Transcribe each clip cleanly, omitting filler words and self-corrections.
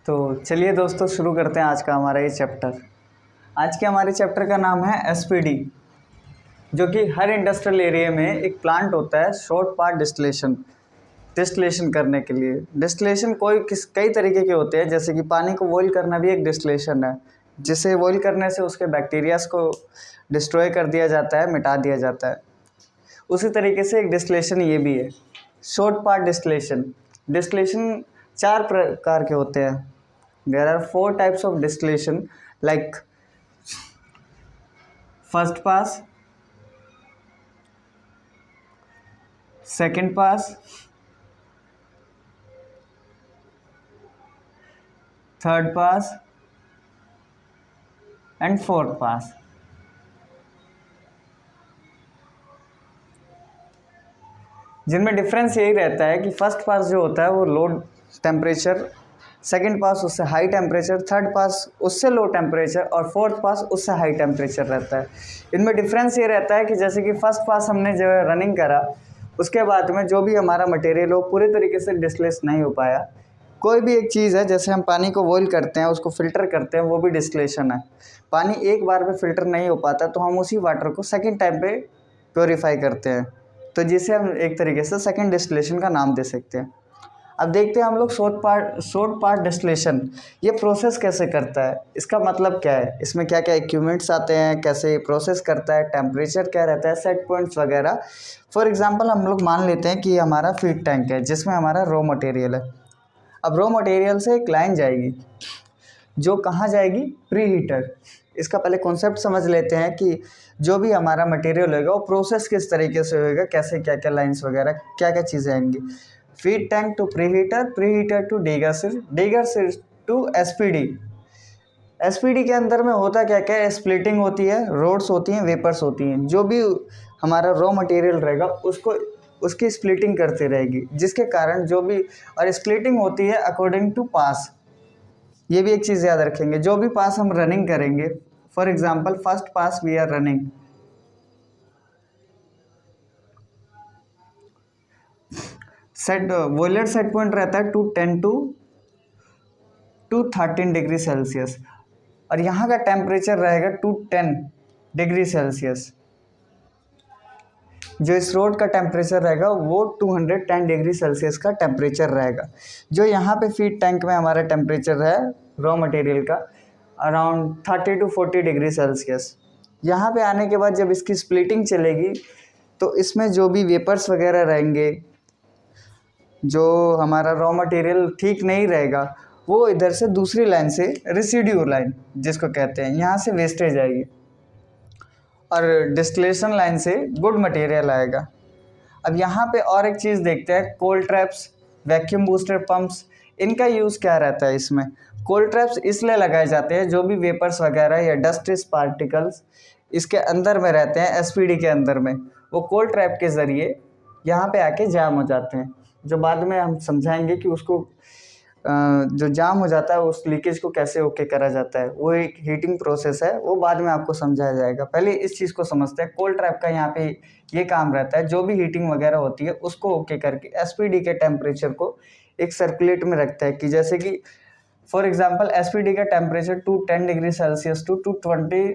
तो चलिए दोस्तों शुरू करते हैं आज का हमारा ये चैप्टर। आज के हमारे चैप्टर का नाम है एसपीडी, जो कि हर इंडस्ट्रियल एरिया में एक प्लांट होता है शॉर्ट पार्ट डिस्टिलेशन करने के लिए। डिस्टिलेशन कई तरीके के होते हैं, जैसे कि पानी को बॉईल करना भी एक डिस्टिलेशन है, जिसे बॉईल करने से उसके बैक्टीरियाज को डिस्ट्रॉय कर दिया जाता है, मिटा दिया जाता है। उसी तरीके से एक डिस्टिलेशन ये भी है, शॉर्ट पार्ट डिस्टिलेशन। डिस्टिलेशन 4 प्रकार के होते हैं। There are 4 types of distillation, like first pass, second pass, third pass and fourth pass। जिनमें डिफरेंस यही रहता है कि फर्स्ट पास जो होता है वो लो टेम्परेचर, सेकंड पास उससे हाई टेम्परेचर, थर्ड पास उससे लो टेम्परेचर और फोर्थ पास उससे हाई टेम्परेचर रहता है। इनमें डिफरेंस ये रहता है कि जैसे कि फर्स्ट पास हमने जो रनिंग करा, उसके बाद में जो भी हमारा मटेरियल हो पूरे तरीके से डिस्टिलेट नहीं हो पाया। कोई भी एक चीज़ है, जैसे हम पानी को बॉईल करते हैं, उसको फ़िल्टर करते हैं, वो भी डिस्टिलेशन है। पानी एक बार में फ़िल्टर नहीं हो पाता तो हम उसी वाटर को सेकेंड टाइम पे प्योरीफाई करते हैं, तो जिसे हम एक तरीके से सेकेंड डिस्टिलेशन का नाम दे सकते हैं। अब देखते हैं हम लोग शॉर्ट पार्ट डिस्टिलेशन ये प्रोसेस कैसे करता है, इसका मतलब क्या है, इसमें क्या क्या इक्विपमेंट्स आते हैं, कैसे ये प्रोसेस करता है, टेम्परेचर क्या रहता है, सेट पॉइंट्स वगैरह। फॉर एग्जांपल हम लोग मान लेते हैं कि हमारा फीड टैंक है जिसमें हमारा रॉ मटेरियल है। अब रॉ मटेरियल से एक लाइन जाएगी जो कहाँ जाएगी, प्री हीटर। इसका पहले कॉन्सेप्ट समझ लेते हैं कि जो भी हमारा मटेरियल होगा वो प्रोसेस किस तरीके से होगा, कैसे क्या क्या लाइन्स वगैरह क्या क्या चीज़ें आएंगी। Feed tank to preheater to dagger to SPD. SPD के अंदर में होता क्या क्या है, स्प्लिटिंग होती है, रोड्स होती हैं, वेपर्स होती हैं। जो भी हमारा रॉ मटेरियल रहेगा उसकी स्प्लिटिंग करती रहेगी, जिसके कारण जो भी, और स्प्लिटिंग होती है अकॉर्डिंग टू पास। ये भी एक चीज़ याद रखेंगे, जो भी पास हम रनिंग करेंगे, for example first pass we are running, boiler set point रहता है 210 टू 213 डिग्री सेल्सियस, और यहाँ का टेम्परेचर रहेगा 210 डिग्री सेल्सियस। जो इस रोड का टेम्परेचर रहेगा वो 210 डिग्री सेल्सियस का टेम्परेचर रहेगा। जो यहाँ पे फीड टैंक में हमारा टेम्परेचर है रॉ मटेरियल का अराउंड 30 टू 40 डिग्री सेल्सियस। यहाँ पे आने के बाद जब इसकी स्प्लिटिंग चलेगी तो इसमें जो भी वेपर्स वगैरह रहेंगे, जो हमारा रॉ मटेरियल ठीक नहीं रहेगा, वो इधर से दूसरी लाइन से रेसिड्यू लाइन जिसको कहते हैं, यहाँ से वेस्टेज आएगी, और डिस्टिलेशन लाइन से गुड मटेरियल आएगा। अब यहाँ पे और एक चीज़ देखते हैं, cold traps, vacuum booster pumps, इनका यूज़ क्या रहता है इसमें। कोल्ड ट्रैप्स इसलिए लगाए जाते हैं जो भी वेपर्स वगैरह या डस्ट पार्टिकल्स इसके अंदर में रहते हैं, एसपीडी के अंदर में, वो कोल्ड ट्रैप के ज़रिए यहाँ पे आके जाम हो जाते हैं। जो बाद में हम समझाएंगे कि उसको जो जाम हो जाता है उस लीकेज को कैसे ओके करा जाता है, वो एक हीटिंग प्रोसेस है, वो बाद में आपको समझाया जाएगा। पहले इस चीज़ को समझते हैं। कोल्ड ट्रैप का यहाँ पे ये काम रहता है, जो भी हीटिंग वगैरह होती है उसको ओके करके एसपीडी के टेम्परेचर को एक सर्कुलेट में रखता है, कि जैसे कि फॉर एग्जाम्पल एसपीडी का temperature 210 degree Celsius to 220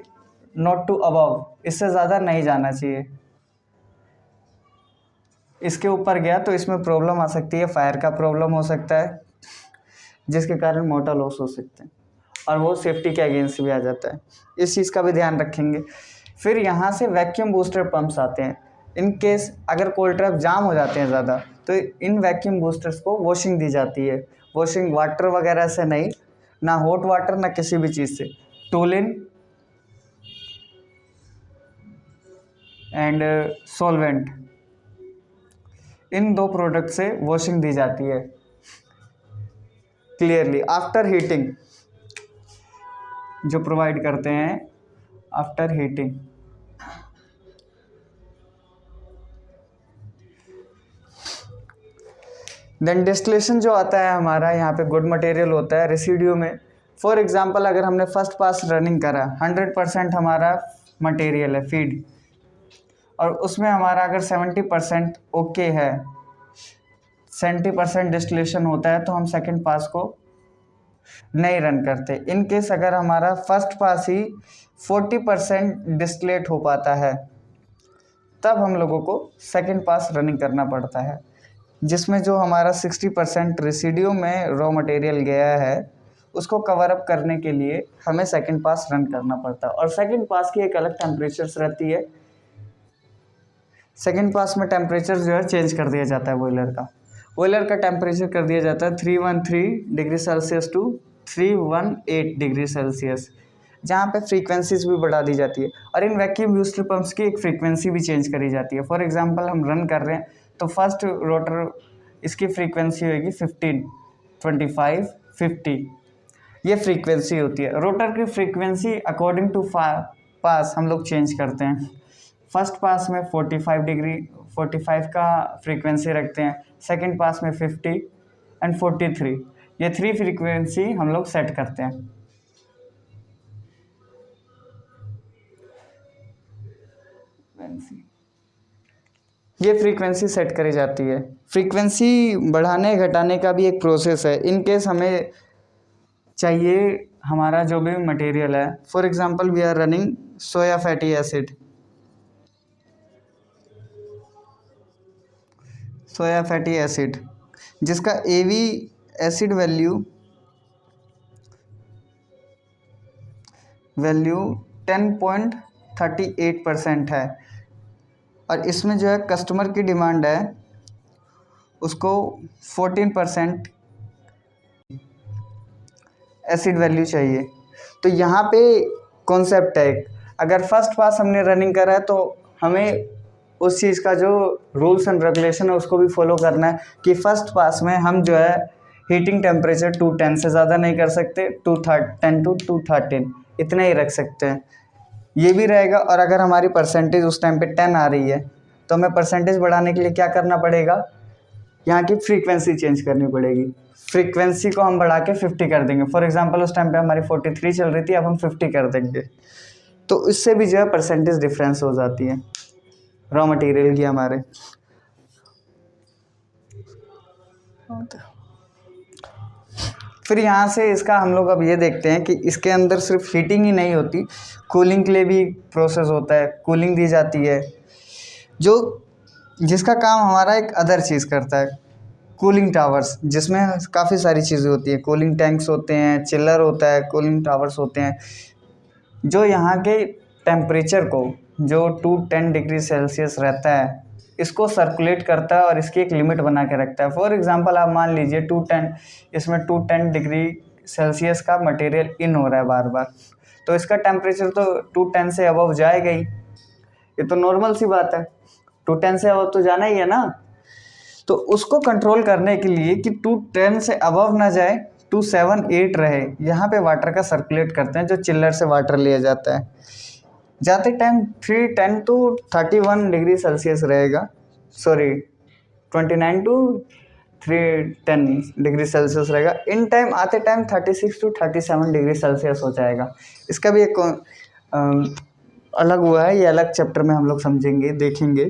not to above, इससे ज़्यादा नहीं जाना चाहिए। इसके ऊपर गया तो इसमें प्रॉब्लम आ सकती है, फायर का प्रॉब्लम हो सकता है, जिसके कारण मोटर लॉस हो सकते हैं, और वो सेफ्टी के अगेंस्ट भी आ जाता है। इस चीज़ का भी ध्यान रखेंगे। फिर यहाँ से वैक्यूम बूस्टर पंप्स आते हैं। इन केस अगर कोल्ड ट्रैप जाम हो जाते हैं ज़्यादा तो इन वैक्यूम बूस्टर्स को वॉशिंग दी जाती है। वॉशिंग वाटर वगैरह से नहीं, ना हॉट वाटर ना किसी भी चीज़ से, toluene and solvent, in 2 product से वॉशिंग दी जाती है क्लियरली आफ्टर हीटिंग, जो प्रोवाइड करते हैं आफ्टर हीटिंग। देन डिस्टिलेशन जो आता है हमारा, यहाँ पे गुड मटेरियल होता है रेसिड्यू में। फॉर एग्जांपल अगर हमने फर्स्ट पास रनिंग करा, 100% हमारा मटेरियल है फीड, और उसमें हमारा अगर 70% ओके है, 70% डिस्टिलेशन होता है, तो हम सेकंड पास को नहीं रन करते। इन केस अगर हमारा फर्स्ट पास ही 40% डिस्टिलेट हो पाता है तब हम लोगों को सेकंड पास रनिंग करना पड़ता है, जिसमें जो हमारा 60% रेसिड्यू में रॉ मटेरियल गया है उसको कवर अप करने के लिए हमें सेकंड पास रन करना पड़ता है। और सेकंड पास की एक अलग टेम्परेचर्स रहती है। सेकंड पास में टेम्परेचर जो है चेंज कर दिया जाता है बॉयलर का टेम्परेचर कर दिया जाता है 313 degree Celsius to 318 degree Celsius, जहाँ पे फ्रीक्वेंसीज भी बढ़ा दी जाती है। और इन वैक्यूम बूस्टर पंप्स की एक फ्रीक्वेंसी भी चेंज करी जाती है। फॉर एग्जांपल हम रन कर रहे हैं तो फर्स्ट रोटर इसकी फ्रीक्वेंसी होगी 15, 25, 50, ये फ्रीक्वेंसी होती है। रोटर की फ्रीक्वेंसी अकॉर्डिंग टू पास हम लोग चेंज करते हैं। फर्स्ट पास में 45 का फ्रीक्वेंसी रखते हैं, सेकंड पास में 50 एंड 43, ये 3 फ्रीक्वेंसी हम लोग सेट करते हैं। ये फ्रीक्वेंसी सेट करी जाती है। फ्रीक्वेंसी बढ़ाने घटाने का भी एक प्रोसेस है। इन केस हमें चाहिए हमारा जो भी मटेरियल है, for example we are running soya fatty acid जिसका AV एसिड वैल्यू 10.38% है, और इसमें जो है कस्टमर की डिमांड है उसको 14% एसिड वैल्यू चाहिए। तो यहाँ पे कॉन्सेप्ट है, अगर फर्स्ट पास हमने रनिंग करा है तो हमें उस चीज़ का जो रूल्स एंड रेगुलेशन है उसको भी फॉलो करना है कि फर्स्ट पास में हम जो है हीटिंग टेम्परेचर 210 से ज़्यादा नहीं कर सकते, 210 टू 213 इतना ही रख सकते हैं, ये भी रहेगा। और अगर हमारी परसेंटेज उस टाइम पे 10 आ रही है तो हमें परसेंटेज बढ़ाने के लिए क्या करना पड़ेगा, यहाँ की फ्रीक्वेंसी चेंज करनी पड़ेगी। फ्रीक्वेंसी को हम बढ़ा के 50 कर देंगे। फॉर एग्जांपल उस टाइम पे हमारी 43 चल रही थी, अब हम 50 कर देंगे, तो इससे भी जो है परसेंटेज डिफरेंस हो जाती है रॉ मटेरियल की हमारे। फिर यहाँ से इसका हम लोग अब ये देखते हैं कि इसके अंदर सिर्फ हीटिंग ही नहीं होती, कूलिंग के लिए भी प्रोसेस होता है, कूलिंग दी जाती है, जो जिसका काम हमारा एक अदर चीज़ करता है, कूलिंग टावर्स, जिसमें काफ़ी सारी चीज़ें होती हैं। कूलिंग टैंक्स होते हैं, चिलर होता है, कूलिंग टावर्स होते हैं, जो यहाँ के टेम्परेचर को जो 210 डिग्री सेल्सियस रहता है इसको सर्कुलेट करता है और इसकी एक लिमिट बना के रखता है। फॉर एग्जांपल आप मान लीजिए 210, इसमें 210 डिग्री सेल्सियस का मटेरियल इन हो रहा है बार बार, तो इसका टेम्परेचर तो 210 से अबव जाएगा ही, ये तो नॉर्मल सी बात है, 210 से अबव तो जाना ही है ना। तो उसको कंट्रोल करने के लिए कि 210 से अबव ना जाए, 278 रहे, यहाँ पे वाटर का सर्कुलेट करते हैं, जो चिल्लर से वाटर लिया जाता है। जाते टाइम 310 टू 31 डिग्री सेल्सियस रहेगा, सॉरी 29 टू 310 डिग्री सेल्सियस रहेगा। इन टाइम आते टाइम 36 टू 37 डिग्री सेल्सियस हो जाएगा। इसका भी एक अलग हुआ है, ये अलग चैप्टर में हम लोग समझेंगे, देखेंगे।